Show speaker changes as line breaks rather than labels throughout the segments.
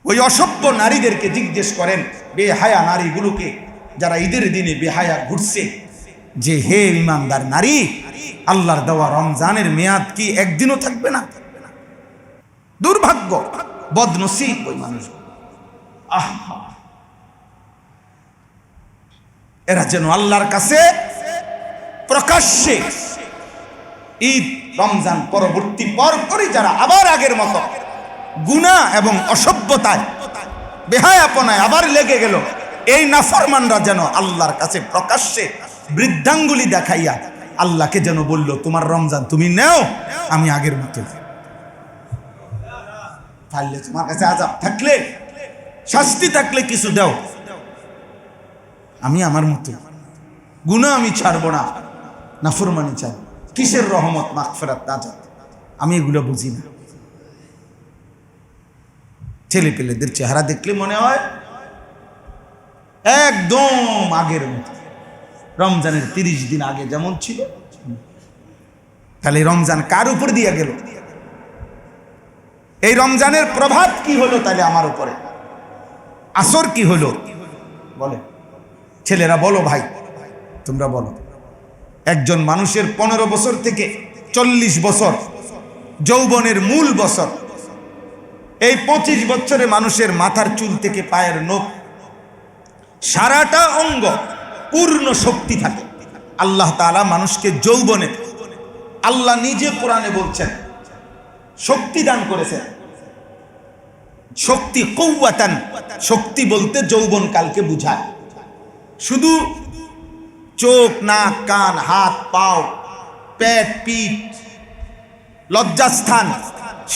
ওই অসভ্য নারীদেরকে জিজ্ঞেস করেন, বেহায়া নারীগুলোকে যারা ঈদের দিনে বেহায়া ঘুরছে, যে হে ইমানদার নারী, আল্লাহর দেওয়া রমজানের মেয়াদ কি একদিনও থাকবে না? দুর্ভাগ্য, বদনসিব ওই মানুষ। আহা, এরা যেন আল্লাহর কাছে প্রকাশ্যে ঈদ রমজান পরবর্তী পরপরই যারা আবার আগের মতো গুনাহ এবং অসভ্যতায় বেহায়াপনায় আবার লেগে গেল, এই নাফরমানরা যেন আল্লাহর কাছে প্রকাশ্যে বৃদ্ধাঙ্গুলি দেখাইয়া আল্লাহকে যেন বলল, তোমার রমজান তুমি নেও, আমি আগের মতো। তাহলে তোমার কাছে আযাব থাকলে, শাস্তি থাকলে কিছু দাও, আমি আমার মতো গুনাহ আমি ছাড়বো না, নাফরমানি চাই। কিসের রহমত, মাগফিরাত, নাজাত? আমি এগুলো বুঝি না। ছেলে পেলেদের চেহারা দেখলে মনে হয় একদম আগের মতো, রমজানের 30 দিন আগে যেমন ছিল। তাহলে রমজান কার উপর দিয়ে গেল? এই রমজানের প্রভাব কি হলো তাহলে আমার উপরে? আসর কি হলো বলে? ছেলেরা বলো, ভাই তোমরা বলো। একজন মানুষের 15 বছর থেকে 40 বছর যৌবনের মূল বছর, এই 25 বছরে মানুষের মাথার চুল থেকে পায়ের নখ সারাটা অঙ্গ পূর্ণ শক্তি থাকে। আল্লাহ তাআলা মানুষকে যৌবনে, আল্লাহ নিজে কোরআনে বলছেন, শক্তি দান করেছেন। শক্তি কওয়াতান, শক্তি বলতে যৌবন কালকে বুঝায়। শুধু চোখ, নাক, কান, হাত, পাও, পেট, পিঠ, লজ্জাস্থান,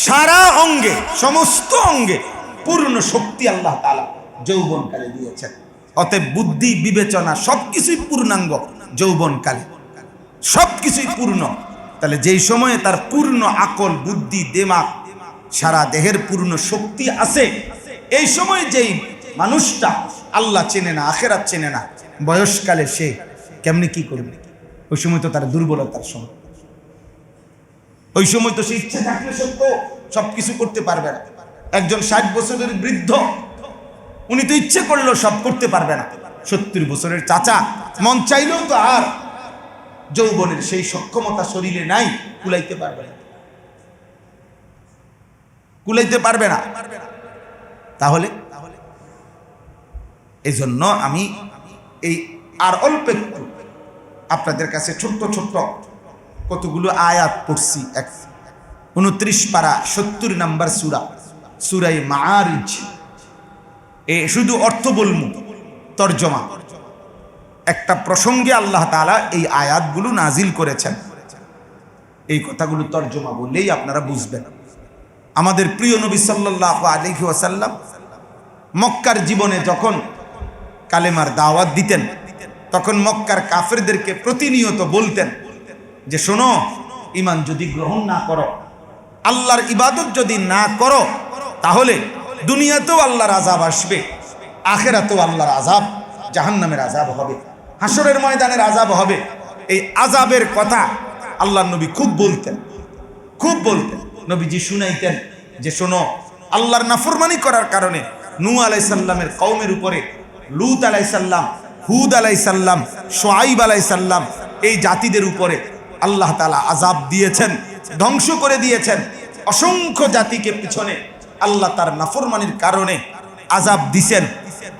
সারা অঙ্গে, সমস্ত অঙ্গে পূর্ণ শক্তি আল্লাহ তাআলা যৌবনকালে দিয়েছেন। অতএব বুদ্ধি, বিবেচনা সবকিছুই পূর্ণাঙ্গ যৌবনকালে, সবকিছুই পূর্ণ। তাহলে যেই সময়ে তার পূর্ণ আকল, বুদ্ধি, দিমাগ, সারা দেহের পূর্ণ শক্তি আছে, এই সময় যেই মানুষটা আল্লাহ চেনে না, আখিরাত চেনে না, বয়সকালে সে কেমনি কি করবে? ওই সময় তো তার দুর্বলতার সময়। ওই সময় তো সে ইচ্ছে থাকলে সত্য সবকিছু করতে পারবে না। একজন 60 বছরের বৃদ্ধ, উনি তো ইচ্ছে করলেও সব করতে পারবে না। 70 বছরের চাচা মন চাইলেও তো আর যৌবনের সেই সক্ষমতা শরীরে নাই, কুলাইতে পারবে না, কুলাইতে পারবে না। তাহলে এই জন্য আমি এই আর অল্প একটু আপনাদের কাছে ছোট্ট ছোট্ট কতগুলো আয়াত পড়ছি। 29 পারা 70 নম্বর সূরা, সূরা মাআরিজ। শুধু অর্থ বলমু, তরজমা। একটা প্রসঙ্গে আল্লাহ তাআলা এই আয়াতগুলো নাজিল করেছেন, এই কথাগুলো তরজমা বললেই আপনারা বুঝবেন। আমাদের প্রিয় নবী সাল্লাল্লাহু আলাইহি ওয়াসাল্লাম মক্কার জীবনে যখন কালেমার দাওয়াত দিতেন, তখন মক্কার কাফেরদেরকে প্রতিনিয়ত বলতেন যে শোনো, ঈমান যদি গ্রহণ না করো, আল্লাহর ইবাদত যদি না করো, তাহলে দুনিয়াতেও আল্লাহর আযাব আসবে, আখিরাতেও আল্লাহর আযাব, জাহান্নামের আযাব হবে, হাসরের ময়দানের আযাব হবে। এই আযাবের কথা আল্লাহর নবী খুব বলতেন, খুব বলতেন। নবীজি শুনাইতেন যে শোনো, আল্লাহর নাফরমানি করার কারণে নূহ আলাইহিস সালামের কওমের উপরে লূত আলাইহিস সালাম, হুদ আলাইহিস সালাম, শুআইব আলাইহিস সালাম, এই জাতিদের উপরে আল্লাহ তাআলা আযাব দিয়েছেন, ধ্বংস করে দিয়েছেন। অসংখ্য জাতিকে পিছনে আল্লাহ তার নাফরমানির কারণে আযাব দিছেন।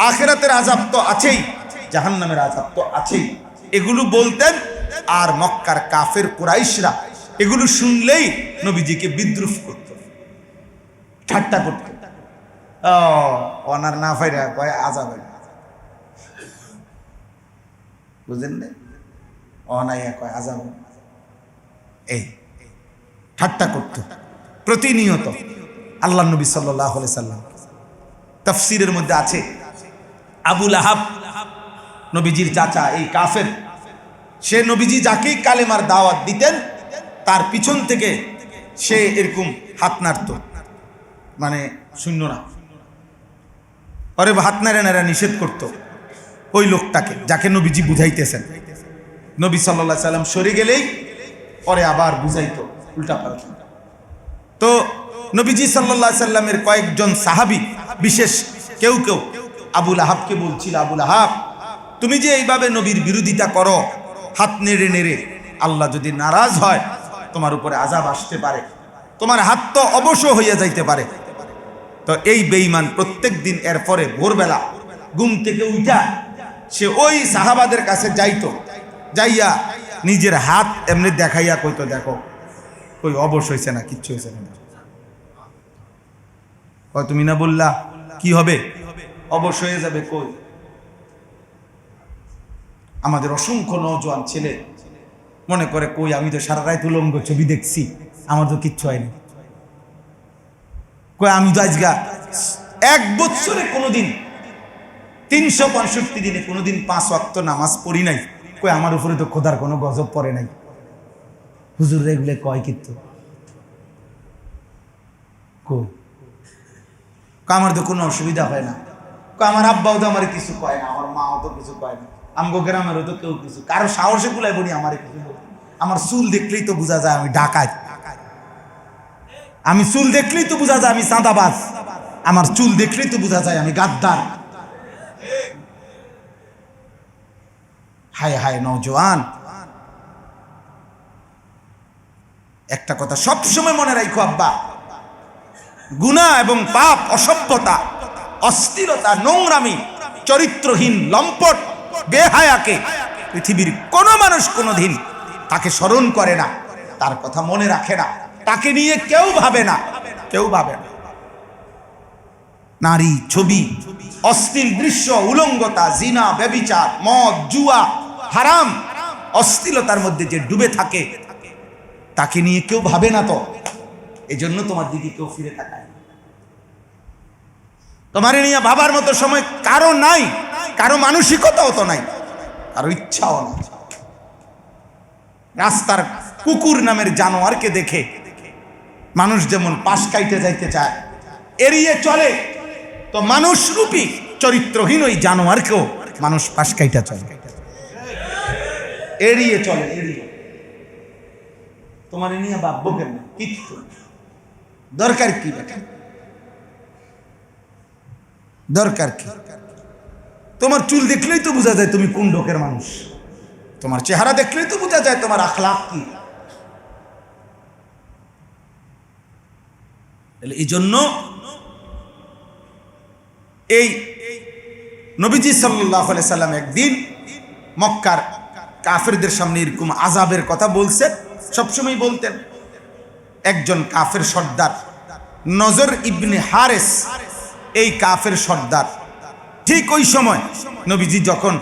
আখিরাতের আযাব তো আছেই, জাহান্নামের আযাব তো আছেই। এগুলো বলতেন। আর মক্কার কাফের কুরাইশরা এগুলো শুনলেই নবীজিকে বিদ্রুপ করত, ঠাট্টা করত। ওনার না ফাইরা কয় আযাব, বুঝলেন না? অনাইয়া কয় আযাব, এই ঠাট্টা করত প্রতিনিয়ত আল্লাহ নবী সাল্লাল্লাহু আলাইহি সাল্লাম। তাফসীরের মধ্যে আছে আবু লাহাব, নবীজির চাচা, এই কাফের, সে নবীজি যাকেই কালেমার দাওয়াত দিতেন তার পিছন থেকে সে এরকম হাত নাড়ত, মানে শূন্য না, আরে হাত নাড়ে নাড়া নিষেধ করত ওই লোকটাকে যাকে নবীজি বুঝাইতেছেন। নবী সাল্লাল্লাহু আলাইহি সাল্লাম সরে গেলেই পরে আবার বুঝাইতো উল্টা পাল্টা। তো নবীজি সাল্লাল্লাহু আলাইহি সাল্লামের কয়েকজন সাহাবী বিশেষ কেউ কেউ আবুল আহাবকে বলছিল, আবুল আহাব, তুমি যে এইভাবে নবীর বিরোধিতা করো হাত নেড়ে নেড়ে, আল্লাহ যদি নারাজ হয় তোমার উপরে আযাব আসতে পারে, তোমার হাত তো অবশ্য হইয়া যাইতে পারে। তো এই বেঈমান প্রত্যেক দিন এরপরে ভোরবেলা ঘুম থেকে উঠা সে ওই সাহাবাদের কাছে যাইতো, যাইয়া নিজের হাত এমনি দেখাইয়া কইতো, দেখো কই অবশ হয়েছে না, কিচ্ছু হয়েছে না। তুমি না বললা কি হবে, অবশ হয়ে যাবে, কই। আমাদের অসংখ্য নওজোয়ান ছেলে মনে করে, কই আমি তো সারা রাত উলঙ্গ ছবি দেখছি, আমার তো কিচ্ছু হয়নি। কই আমি তো আজকা 1 বছরে কোনোদিন 365 দিনে কোনোদিন 5 ওয়াক্ত নামাজ পড়ি নাই, কই আমার উপরে তো খোদার কোনো গজব পড়ে নাই। হুজুর এগুলো কয় কিন্তু কই, আমার তো কোনো অসুবিধা হয় না, আমার আব্বাও তো আমার কিছু কয় না, আমার মাও তো কিছু কয় না, আমগো গ্রামেরও তো কেউ কিছু, কারো সাহসে গুলাই বলি আমার কিছু বলি। আমার চুল দেখলেই তো বোঝা যায় আমি ডাকাত, আমি চুল দেখলেই তো বোঝা যায় আমি চাঁদাবাজ, আমার চুল দেখলেই তো বোঝা যায় আমি গাদ্দার। হায় হায় নওজোয়ান, একটা কথা সবসময় মনে রাখো আব্বা, গুনাহ এবং পাপ, অসভ্যতা, অস্থিরতা, নোংরামি, চরিত্রহীন লম্পট বেহায়াকে পৃথিবীর কোনো মানুষ কোনোদিন তাকে স্মরণ করে না, তার কথা মনে রাখে না, তাকে নিয়ে কেউ ভাবে না, কেউ ভাবে না। নারী, ছবি, অশ্লীল দৃশ্য, উলঙ্গতা, জিনা, ব্যভিচার, মদ, জুয়া, হারাম, অশ্লীলতার মধ্যে যে ডুবে থাকে তাকে নিয়ে কেউ ভাবে না। তো এজন্য তোমার দিকে কেউ ফিরে তাকায়, তোমার নিয়ে ভাবার মতো সময় কারো নাই, কারো মানসিকতাও তো নাই, কারো ইচ্ছাও নাই। রাস্তার কুকুর নামের জানোয়ারকে দেখে মানুষ যেমন পাশ কাইতে যাইতে চায়, এড়িয়ে চলে, তো মানুষরূপী চরিত্রহীন ওই জানোয়ারকেও মানুষ পাশ কাইতে চলে, এড়িয়ে চলে, এড়িয়ে। তোমার নিয়ে ভাববো কেন, কিচ্ছু দরকার কি, দরকার কি? তোমার চুল দেখলেই তো বোঝা যায় তুমি কোন লোকের মানুষ, তোমার চেহারা দেখলেই তো বোঝা যায় তোমার আখলাক কি। এই জন্য এই নবীজি সাল্লাল্লাহু আলাইহি সাল্লাম একদিন মক্কার কাফেরদের সামনে এরকম আযাবের কথা বলছেন, সবসময় বলতেন। একজন কাফের সর্দার নজর ইবনে হারেস, এই কাফের সর্দার, ঠিক ওই সময় নবীজি যখন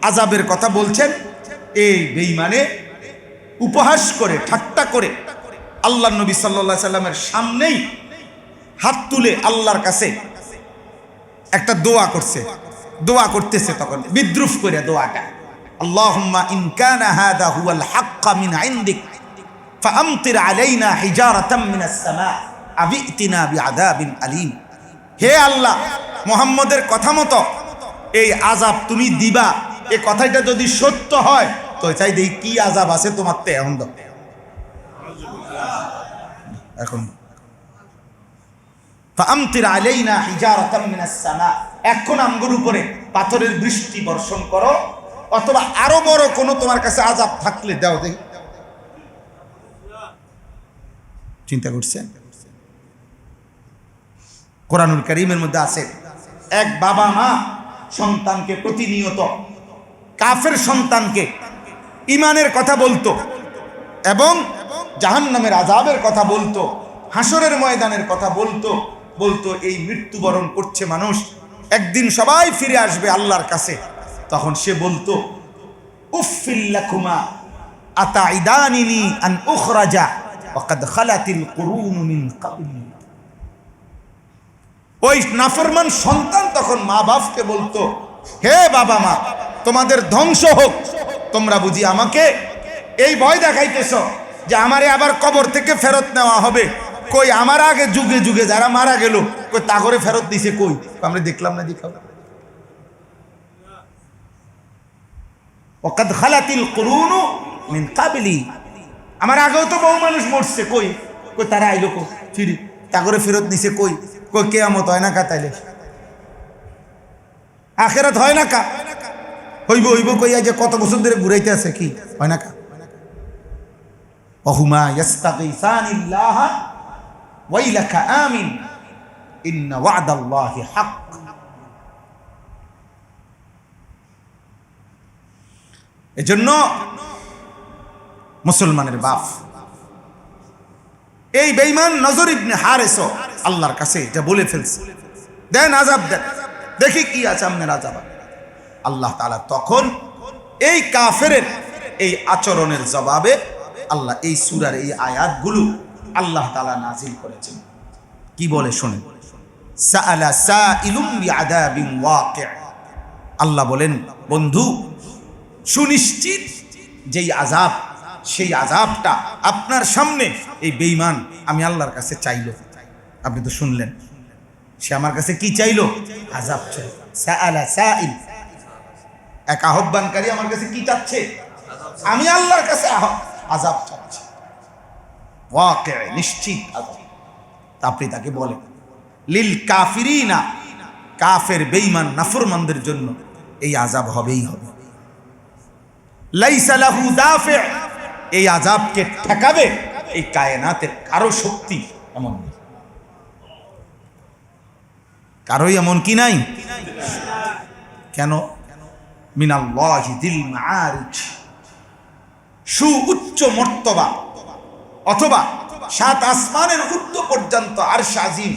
আযাবের কথা বলছেন, এই বেঈমানে উপহাস করে, ঠাট্টা করে আল্লাহ নবী সাল্লাল্লাহু আলাইহি সাল্লামের সামনেই হাত তুলে আল্লাহর কাছে একটা দোয়া করছে, দোয়া করতেছে, তখন বিদ্রুপ করে দোয়াটা, আল্লাহুম্মা ইন কানা হাযা হুয়াল হাক্কা মিন ইনদিক ফাআমতির আলাইনা হিজারাতাম মিনাস সামা আবিতিনা বিআযাবিন আলীম। হে আল্লাহ, মুহাম্মদের কথা মতো এই আযাব তুমি দিবা, এই কথাটা যদি সত্য হয় তো চাই দেই কি আযাব আছে তোমার তে এখন দাও, এখন ফাআমতির আলাইনা হিজারাতাম মিনাস সামা, এখন আমগুর উপরে পাথরের বৃষ্টি বর্ষণ করো, অথবা আরো বড় কোনো তোমার কাছে আযাব থাকলে দাও দেখি। চিন্তা করছেন? কোরআনুল কারীমের মধ্যে আছে, এক বাবা মা সন্তানকে প্রতিনিয়ত কাফের সন্তানকে ঈমানের কথা বলতো এবং জাহান্নামের আযাবের কথা বলতো, হাসরের ময়দানের কথা বলতো, বলতো এই মৃত্যুবরণ করছে মানুষ, একদিন সবাই ফিরে আসবে আল্লাহর কাছে। তখন সে বলতো, উফফিল লাকুমা আতাইদানিনি আন উখরাজা ওয়াকাদ খালাতিল কুরুন মিন ক্বাবলি। ওই নাফরমান সন্তান তখন মা বাপকে বলতো, হে বাবা মা, তোমাদের ধ্বংস হোক, তোমরা বুঝি আমাকে এই ভয় দেখাইতেছ যে আমারে আবার কবর থেকে ফেরত নেওয়া হবে। কই আমার আগে যুগে যুগে যারা মারা গেল, কই তা করে ফেরত দিছে, কই আমরা দেখলাম না, দেখাও। ওয়াকাদ খালাতিল কুরুন মিন ক্বাবলি, আমার আগেও তো বহু মানুষ মরছে, কই কই তারা আইলো, কই ফিরি তা করে ফেরত নিছে, কই কই কিয়ামত হয় না কাতাইলে, আখেরাত হয় না কা, হইব হইব কইয়া যে কত বছর ধরে ঘুরাইতে আছে, কি হয় না কা? ওহুমা ইস্তাগীসানিল্লাহ ওয়াইলাকা আমিন ইন্না ওয়াদাল্লাহি হক। এজন্য মুসলমানের বাপ এই বেঈমান নজর ইবনে হারেস আল্লাহর কাছে এটা বলে ফেলছে, দেন আযাব দেন, দেখি কি আছে আপনার আযাব। আল্লাহ তাআলা তখন এই কাফেরের এই আচরণের জবাবে আল্লাহ এই সূরার এই আয়াতগুলো আল্লাহ তাআলা নাযিল করেছেন। কি বলে শুনেন, সাআলা সাইলুম বিআযাবিন ওয়াকি'। আল্লাহ বলেন, বন্ধু সুনিশ্চিত যেই আযাব, সেই আযাবটা আপনার সামনে এই বেঈমান আমি আল্লাহর কাছে চাইলো। আপনি তো শুনলেন, সে আমার কাছে কি চাইলো? আযাব চাই। সাআলা সাইল, এক আহ্বানকারী আমার কাছে কি চাচ্ছে? আমি আল্লাহর কাছে আযাব চাচ্ছি। ওয়াকি', নিশ্চিত আযাব। আপনি তাকে বলেন লিল কাফিরিনা, কাফের বেঈমান নাফরমানদের জন্য এই আযাব হবেই হবে। লাইসা লাহু দাফি', এই আযাবকে ঠেকাবে এই কায়নাতের কারো শক্তি এমন নেই, কারোই এমন কি নাই। কেন? মিনাল্লাহি যিল মাআরিজ, সুউচ্চ মর্তবা অথবা সাত আসমানের ঊর্ধ্ব পর্যন্ত আরশ আজিম,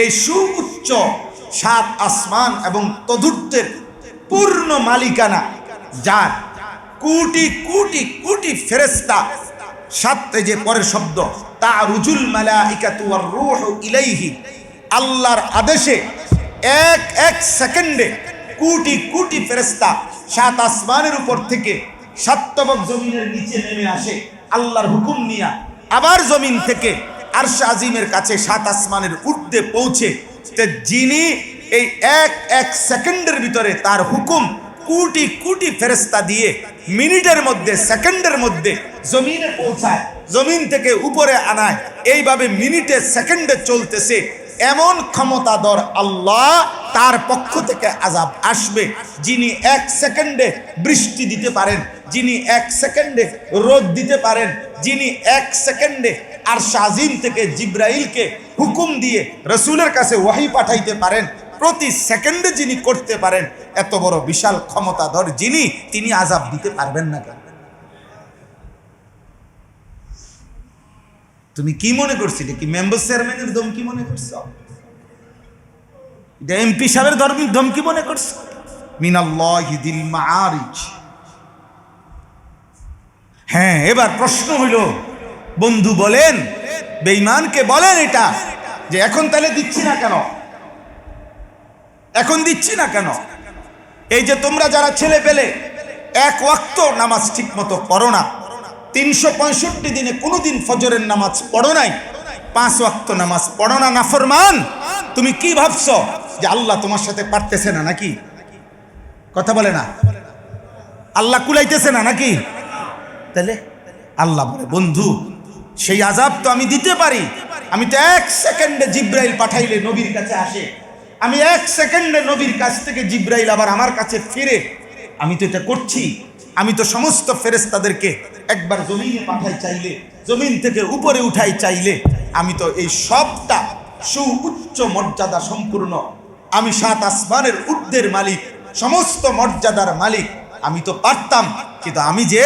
এই সুউচ্চ সাত আসমান এবং তদূর্ধ্বের পূর্ণ মালিকানা যার, কোটি কোটি কোটি ফেরেশতা, সাথে যে পরের শব্দ তারুজুল মালাইকাতু ওয়ার রূহু ইলাইহি, আল্লাহর আদেশে এক এক সেকেন্ডে কোটি কোটি ফেরেশতা সাত আসমানের উপর থেকে সাতবক জমিনের নিচে নেমে আসে আল্লাহর হুকুম নিয়ে, আবার জমিন থেকে আরশ আজিমের কাছে সাত আসমানের ঊর্ধ্বে পৌঁছে, যিনি এই এক এক সেকেন্ডের ভিতরে তার হুকুম কোটি কোটি ফেরেশতা দিয়ে মিনিটের মধ্যে, সেকেন্ডের মধ্যে জমিনে পৌঁছায়, জমিন থেকে উপরে আনায়, এইভাবে মিনিটে সেকেন্ডে চলতেছে, এমন ক্ষমতাধর আল্লাহ, তার পক্ষ থেকে আযাব আসবে। যিনি এক সেকেন্ডে বৃষ্টি দিতে পারেন, যিনি এক সেকেন্ডে রোদ দিতে পারেন, যিনি এক সেকেন্ডে আরশ আজিম থেকে জিবরাইলকে হুকুম দিয়ে রাসূলের কাছে ওহী পাঠাইতে পারেন, প্রতি সেকেন্ডে যিনি করতে পারেন, এত বড় বিশাল ক্ষমতাধর যিনি, তিনি আযাব দিতে পারবেন না কেন? তুমি কি মনে করছিলে? কি মেম্বার চেয়ারম্যানের ধমকি মনে করছো? এটা এমপি সাহেবের ধমকি মনে করছো? মিনাল্লাহি যিল মাআরিজ। হ্যাঁ, এবার প্রশ্ন হইল, বন্ধু বলেন, বেঈমানকে বলেন এটা, যে এখন তাহলে দিচ্ছি না কেন? এখন দিচ্ছি না কেন? এই যে তোমরা যারা ছেলে পেলে এক ওয়াক্ত নামাজ ঠিক মতো পড়ো না, 365 দিনে কোনোদিন ফজরের নামাজ পড়ো নাই, 5 ওয়াক্ত নামাজ পড়ো না, নাফরমান, তুমি কি ভাবছো যে আল্লাহ তোমার সাথে পারতেছে না নাকি? কথা বলে না, আল্লাহ কুলাইতেছে না নাকি? তাহলে আল্লাহ বলে, বন্ধু সেই আযাব তো আমি দিতে পারি। আমি তো এক সেকেন্ডে জিবরাইল পাঠাইলে নবীর কাছে আসে, আমি এক সেকেন্ডে নবীর কাছ থেকে জিবরাইল আবার আমার কাছে ফিরে, আমি তো এটা করছি। আমি তো সমস্ত ফেরেশতাদেরকে একবার জমিনে পাঠাই চাইলে, জমিন থেকে উপরে উঠাই চাইলে, আমি তো এই সবটা সুউচ্চ মর্যাদা সম্পূর্ণ, আমি সাত আসমানের ঊর্ধ্বের মালিক, সমস্ত মর্যাদার মালিক, আমি তো পারতাম। কিন্তু আমি যে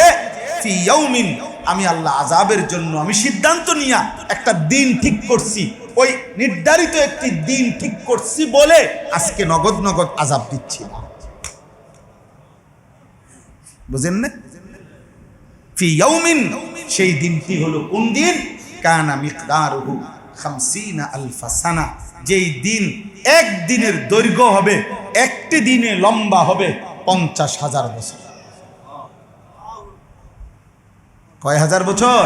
ফি ইয়াউমিন, আমি আল্লাহ আযাবের জন্য আমি সিদ্ধান্ত নিয়া একটা দিন ঠিক করছি, ওই নির্ধারিত একটি দিন ঠিক করছি বলে আজকে নগদ নগদ আযাব দিচ্ছি না। বুঝেন না? ফি ইয়াউমিন, সেই দিনটি হলো কোন দিন? কানা মিকদারুহু 50 আলফা সানা, যেই দিন একদিনের দৈর্ঘ্য হবে, একটি দিনে লম্বা হবে 50,000 বছর। কয় হাজার বছর?